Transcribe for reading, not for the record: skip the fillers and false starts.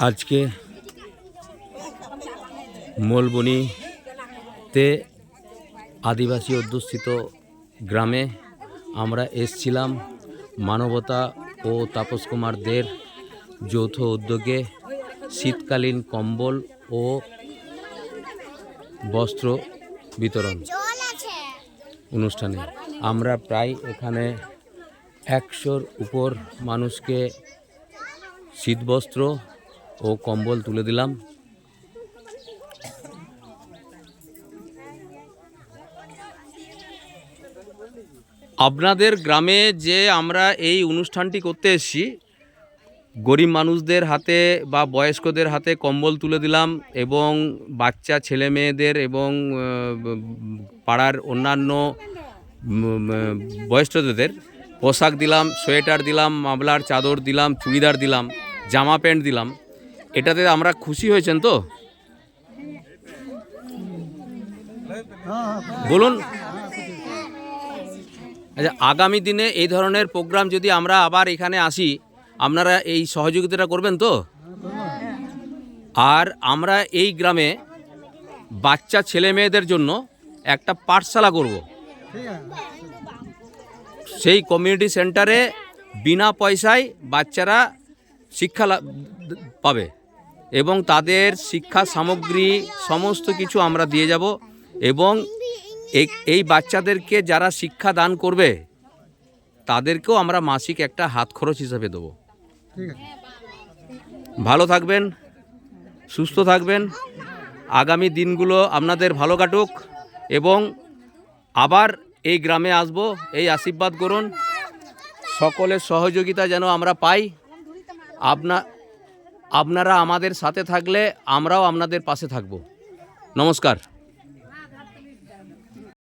আজকে মলবনীতে আদিবাসী অধ্যুষিত গ্রামে আমরা এসেছিলাম মানবতা ও তাপস কুমার দের যৌথ উদ্যোগে শীতকালীন কম্বল ও বস্ত্র বিতরণ অনুষ্ঠানে। আমরা প্রায় এখানে 100-র উপর মানুষকে শীতবস্ত্র ও কম্বল তুলে দিলাম। আপনাদের গ্রামে যে আমরা এই অনুষ্ঠানটি করতে এসেছি, গরিব মানুষদের হাতে বা বয়স্কদের হাতে কম্বল তুলে দিলাম এবং বাচ্চা ছেলে মেয়েদের এবং পাড়ার অন্যান্য বয়স্কদের পোশাক দিলাম, সোয়েটার দিলাম, মাফলার চাদর দিলাম, চুড়িদার দিলাম, জামা প্যান্ট দিলাম। এটাতে আমরা খুশি হয়েছেন তো? বলুন। আচ্ছা, আগামী দিনে এই ধরনের প্রোগ্রাম যদি আমরা আবার এখানে আসি, আপনারা এই সহযোগিতাটা করবেন তো? আর আমরা এই গ্রামে বাচ্চা ছেলে মেয়েদের জন্য একটা পাঠশালা করব। সেই কমিউনিটি সেন্টারে বিনা পয়সায় বাচ্চারা শিক্ষা পাবে এবং তাদের শিক্ষা সামগ্রী সমস্ত কিছু আমরা দিয়ে যাব এবং এই বাচ্চাদেরকে যারা শিক্ষা দান করবে তাদেরকেও আমরা মাসিক একটা হাত খরচ হিসাবে দেবো। ভালো থাকবেন, সুস্থ থাকবেন, আগামী দিনগুলো আপনাদের ভালো কাটুক এবং আবার এই গ্রামে আসব, এই আশীর্বাদ করুন। সকলের সহযোগিতা যেন আমরা পাই। আপনারা আমাদের সাথে থাকলে আমরাও আপনাদের পাশে থাকব। নমস্কার।